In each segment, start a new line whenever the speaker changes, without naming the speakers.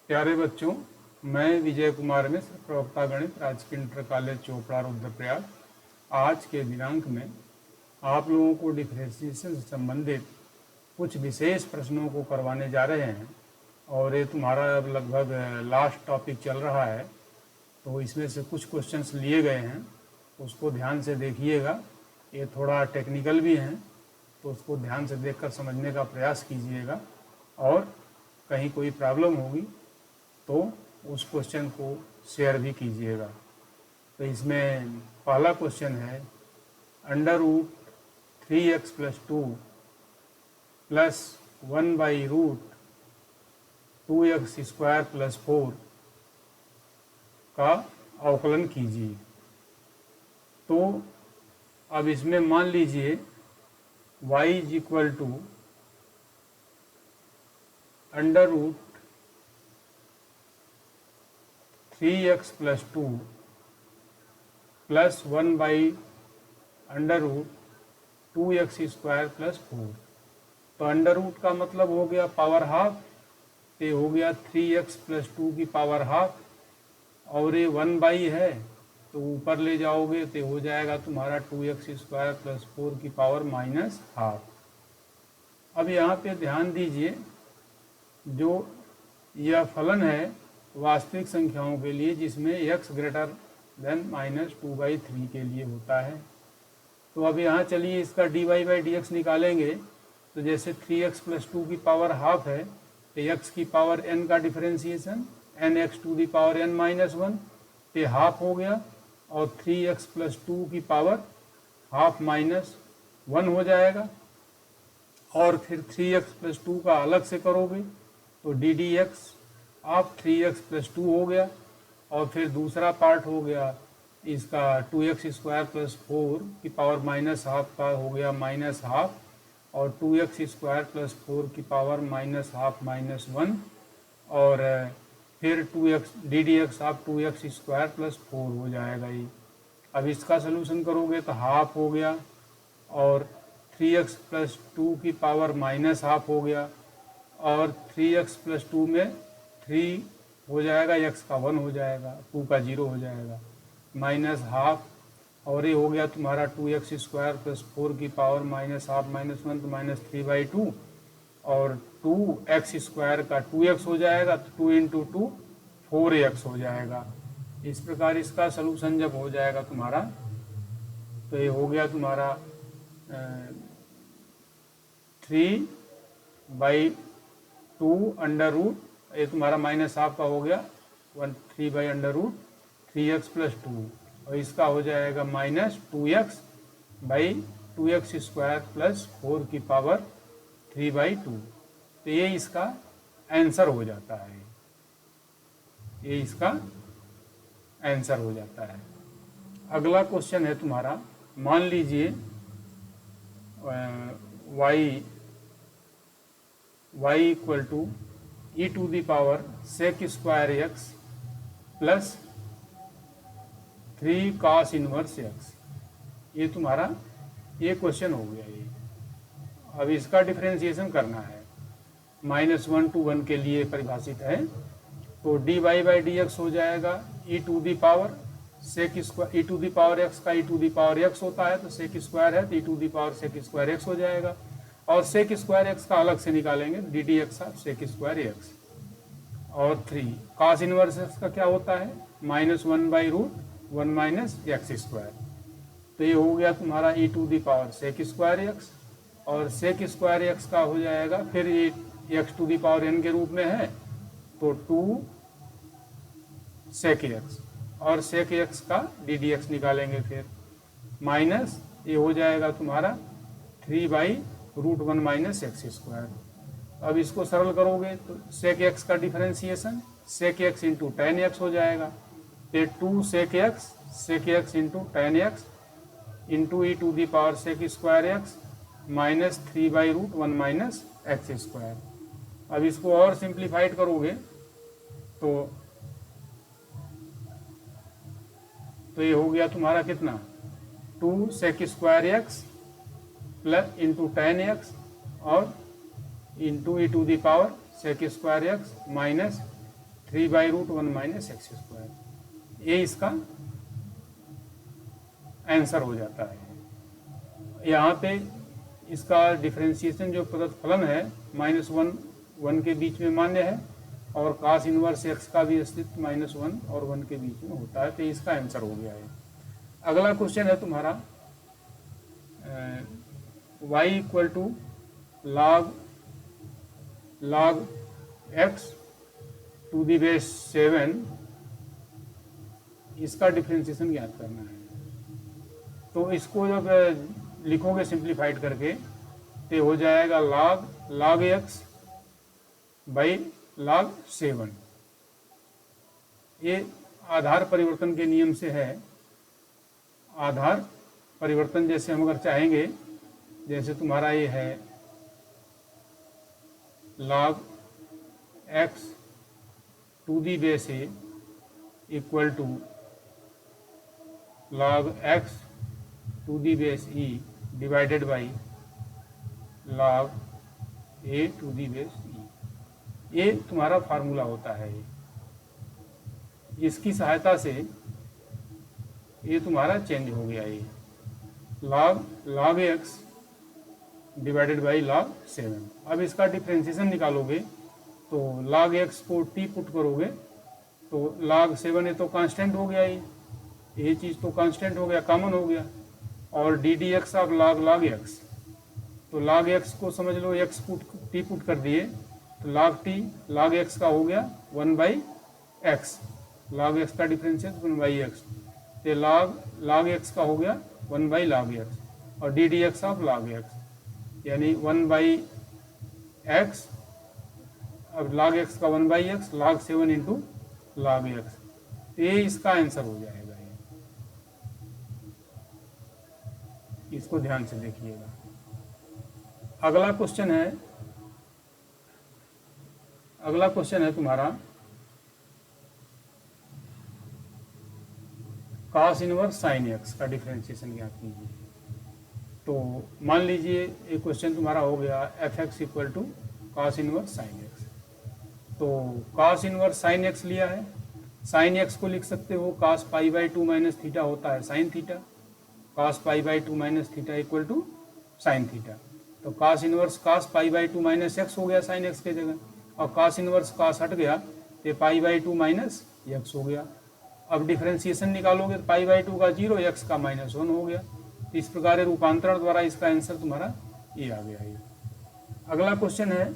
प्यारे बच्चों, मैं विजय कुमार मिश्र, प्रवक्ता गणित, राजकीय इंटर कॉलेज चोपड़ा, रुद्रप्रयाग। आज के दिनांक में आप लोगों को डिफरेंशिएशन से संबंधित कुछ विशेष प्रश्नों को करवाने जा रहे हैं और ये तुम्हारा अब लगभग लास्ट टॉपिक चल रहा है। तो इसमें से कुछ क्वेश्चंस लिए गए हैं, उसको ध्यान से देखिएगा। ये थोड़ा टेक्निकल भी हैं, तो उसको ध्यान से देखकर समझने का प्रयास कीजिएगा और कहीं कोई प्रॉब्लम होगी तो उस क्वेश्चन को शेयर भी कीजिएगा। तो इसमें पहला क्वेश्चन है, √3x + 2 + 1/√2x² + 4 का अवकलन कीजिए। तो अब इसमें मान लीजिए y = √3x + 2 + 1/√2x² + 4। तो अंडर रूट का मतलब हो गया पावर हाफ, ये हो गया 3x + 2 की पावर हाफ, और ये 1/ है तो ऊपर ले जाओगे तो हो जाएगा तुम्हारा 2x² + 4 की पावर -½ अब यहाँ पे ध्यान दीजिए, जो यह फलन है वास्तविक संख्याओं के लिए जिसमें x > -2/3 के लिए होता है। तो अब यहाँ चलिए इसका dy/dx निकालेंगे। तो जैसे 3x + 2 की पावर हाफ है तो x की पावर n का डिफरेंशिएशन nx⁻n−1 ये हाफ हो गया, और 3x + 2 की पावर हाफ -1 हो जाएगा। और फिर 3x + 2 का अलग से करोगे तो ddx ऑफ 3x + 2 हो गया, और फिर दूसरा पार्ट हो गया इसका 2x² + 4 की पावर -½ का हो गया -½ और 2x² + 4 की पावर -½ -1, और फिर ddx ऑफ 2x² + 4 हो जाएगा ये। अब इसका सलूशन करोगे तो हाफ हो गया, और 3x + 2 की पावर -½ हो गया, और 3x + 2 में 3 हो जाएगा, x का 1 हो जाएगा, 2 का 0 हो जाएगा, -½ और ये हो गया तुम्हारा 2x² + 4 की पावर -½ -1 तो -3/2, और 2x² का 2x हो जाएगा तो 2 × 2 4x हो जाएगा। इस प्रकार इसका सलूशन जब हो जाएगा तुम्हारा तो ये हो गया तुम्हारा 3/2 अंडर रूट, ये तुम्हारा -½ का हो गया 3/√3x + 2, और इसका हो जाएगा -2x/2x² + 4 की पावर 3/2। तो ये इसका आंसर हो जाता है, ये इसका आंसर हो जाता है। अगला क्वेश्चन है तुम्हारा, मान लीजिए y = e⁻sec² x + 3 cos 1x। ये तुम्हारा ये क्वेश्चन हो गया। ये अब इसका डिफरेंशिएशन करना है, -1 to 1 के लिए परिभाषित है। तो dy/dx हो जाएगा e⁻sec², e⁻x का e⁻x होता है तो sec² है तो e⁻sec²x हो जाएगा, और sec²x का अलग से निकालेंगे ddx ऑफ sec²x, और 3 cos 1x का क्या होता है -1/√1 - x²। तो ये हो गया तुम्हारा e⁻sec²x, और sec²x का हो जाएगा, फिर ये x⁻n के रूप में है तो 2 sec x, और sec x का ddx निकालेंगे, फिर माइनस ये हो जाएगा तुम्हारा 3/√1 - x²। अब इसको सरल करोगे तो sec x का differentiation sec x × tan x हो जाएगा, फिर 2 sec x × tan x × e⁻sec²x -3/√1 - x²। अब इसको और सिंप्लीफाइड करोगे तो ये हो गया तुम्हारा कितना 2 sec² x + tan x और × e⁻sec²x 3/√1 माइनस एक्स स्क्वायर। ये इसका आंसर हो जाता है। यहाँ पे इसका डिफरेंशिएशन जो प्रदत्त फलन है -1 1 के बीच में मान्य है, और cos इनवर्स x का भी अस्तित्व -1 और 1 के बीच में होता है, तो इसका आंसर हो गया है। अगला क्वेश्चन है तुम्हारा y equal to log x to the base 7, इसका डिफरेंशिएशन ज्ञात करना है। तो इसको जब लिखोगे सिंप्लीफाइड करके तो हो जाएगा log x बाई log 7। ये आधार परिवर्तन के नियम से है। आधार परिवर्तन जैसे हम अगर चाहेंगे, जैसे तुम्हारा ये है log x to the base a equal to log x to the base e divided by log a to the base e। ये तुम्हारा फार्मूला होता है। इसकी सहायता से ये तुम्हारा चेंज हो गया। ये log x divided by log 7। अब इसका डिफरेंशिएशन निकालोगे तो log x को t पुट करोगे तो log 7 ये तो कांस्टेंट हो गया, ये चीज़ तो कांस्टेंट हो गया, कॉमन हो गया, और D D x of log x, तो log x को समझ लो x t पुट कर दिए तो log x का हो गया 1/x, log x का डिफरेंशियल 1/x, तो log x का हो गया 1/log x, और D D x of log x यानी 1/x। अब log x का 1/x, log 7 into log x, तो ये इसका आंसर हो जाएगा। इसको ध्यान से देखिएगा। अगला क्वेश्चन है तुम्हारा cos इनवर्स sin x का डिफरेंशिएशन ज्ञात कीजिए। तो मान लीजिए एक क्वेश्चन तुम्हारा हो गया f(x) equal to cos inverse sin x। तो cos इनवर्स sin x लिया है, sin x को लिख सकते हो cos π/2 माइनस थीटा होता है sin theta, cos π/2 minus theta equal to sin theta. तो cos inverse cos π/2 minus x हो गया sin x के जगह, और cos इनवर्स cos हट गया तो π/2 माइनस x हो गया। अब डिफरेंशिएशन निकालोगे तो π/2 का 0, x का -1 हो गया। तो इस प्रकार रूपांतरण द्वारा इसका आंसर तुम्हारा ये आ गया। ये अगला क्वेश्चन है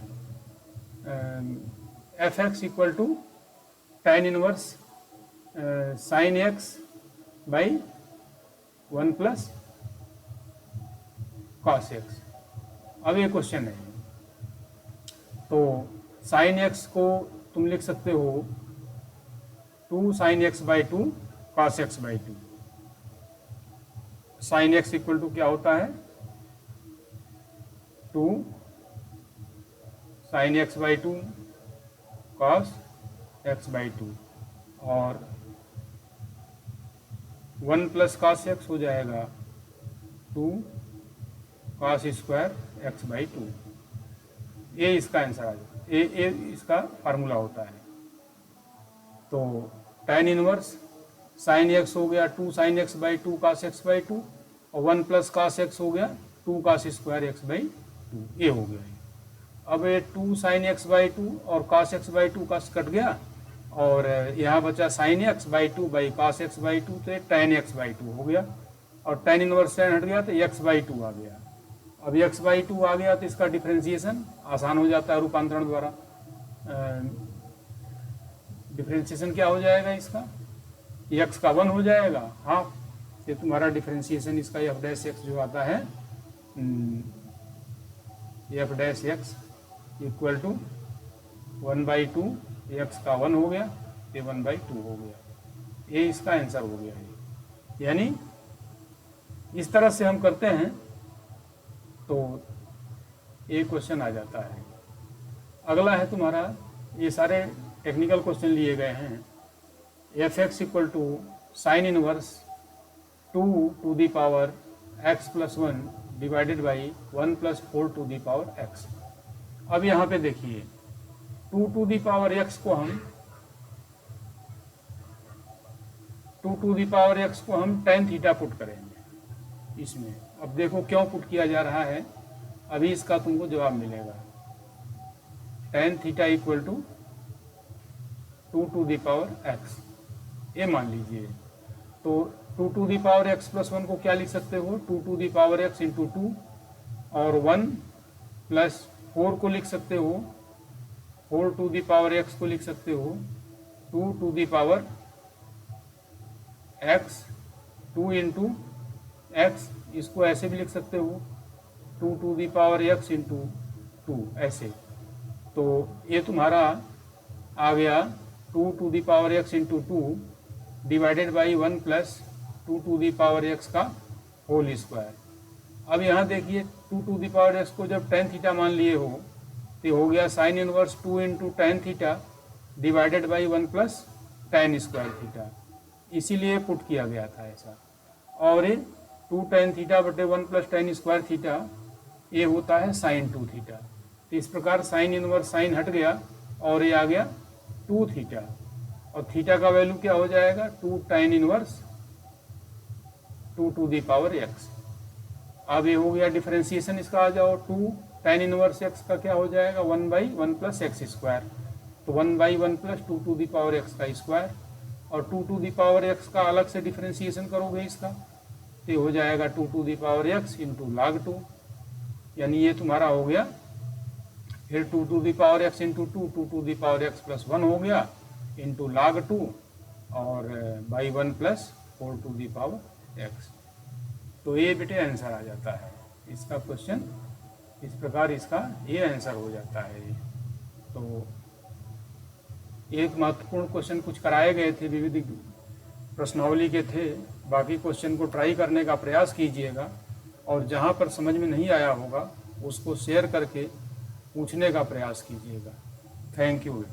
f(x) equal to tan inverse sin x by 1 plus cos x। अब ये क्वेश्चन है, तो sin x को तुम लिख सकते हो 2 sin x/2 cos x/2। sin x equal to क्या होता है 2 sin x/2 cos x/2, और 1 प्लस cos x हो जाएगा 2 cos स्क्वायर x/2। ये इसका आंसर आ जाएगा, ये इसका फार्मूला होता है। तो tan इनवर्स sin x हो गया 2 sin x/2 cos x/2, और 1 प्लस cos x हो गया 2 cos स्क्वायर x/2, ये हो गया। अब ये 2 sin x/2 और cos x/2 का कट गया, और यहाँ बचा sin x/2 by cos x/2, तो tan x/2 हो गया, और tan इनवर्स tan हट गया तो x/2 आ गया। अब x/2 आ गया तो इसका डिफरेंशिएशन आसान हो जाता है रूपांतरण द्वारा। डिफरेंशिएशन क्या हो जाएगा इसका, x का 1 हो जाएगा हाफ, ये तुम्हारा डिफरेंशिएशन इसका f' जो आता है f' इक्वल टू 1/2, x का 1 हो गया, ये 1/2 हो गया। ये इसका आंसर हो गया है। यानी इस तरह से हम करते हैं तो ये क्वेश्चन आ जाता है। अगला है तुम्हारा, ये सारे टेक्निकल क्वेश्चन लिए गए हैं। f(x) equal to sine inverse 2 to the power x plus 1 divided by 1 plus 4 to the power x। अब यहाँ पे देखिए 2 टू दी पावर x को हम 2 टू दी पावर एक्स को हम tan थीटा पुट करेंगे इसमें। अब देखो क्यों पुट किया जा रहा है, अभी इसका तुमको जवाब मिलेगा। tan theta equal to 2 to the power x, ये मान लीजिए। तो 2 to the power x plus 1 को क्या लिख सकते हो, 2 to the power x into 2, और 1 प्लस 4 को लिख सकते हो, 4 टू दी पावर एक्स को लिख सकते हो 2 to the power x, 2 into x, इसको ऐसे भी लिख सकते हो 2 to the power x into 2 ऐसे। तो ये तुम्हारा आ गया 2 to the power x into 2 divided by 1 plus 2 to the power x का होल स्क्वायर। अब यहाँ देखिए 2 टू दी पावर एक्स को जब tan थीटा मान लिए हो तो हो गया sign inverse 2 into tan theta divided by 1 plus tan square theta, इसीलिए पुट किया गया था ऐसा। और ये 2 tan थीटा बटे 1 प्लस tan स्क्वायर थीटा ये होता है साइन 2 थीटा। तो इस प्रकार साइन इनवर्स साइन हट गया और ये आ गया 2 थीटा, और थीटा का वैल्यू क्या हो जाएगा 2 tan inverse 2 to the power x. अब ये हो गया डिफरेंशिएशन, इसका आ जाओ 2 tan इनवर्स एक्स का क्या हो जाएगा 1 बाई 1 प्लस एक्स स्क्वायर। तो 1 by 1 plus 2 to the power x का स्क्वायर, और 2 टू दी पावर एक्स का अलग से डिफरेंशिएशन करोगे इसका तो हो जाएगा 2 to the power x into log 2, यानी ये तुम्हारा हो गया। फिर 2 to the power x into 2 to the power x plus 1 हो गया इंटू log 2 और by 1 plus 4 to the power x. तो ये बेटे आंसर आ जाता है इसका क्वेश्चन, इस प्रकार इसका ये आंसर हो जाता है। तो एक महत्वपूर्ण क्वेश्चन कुछ कराए गए थे, विविध प्रश्नावली के थे, बाकी क्वेश्चन को ट्राई करने का प्रयास कीजिएगा, और जहाँ पर समझ में नहीं आया होगा उसको शेयर करके पूछने का प्रयास कीजिएगा। Thank you.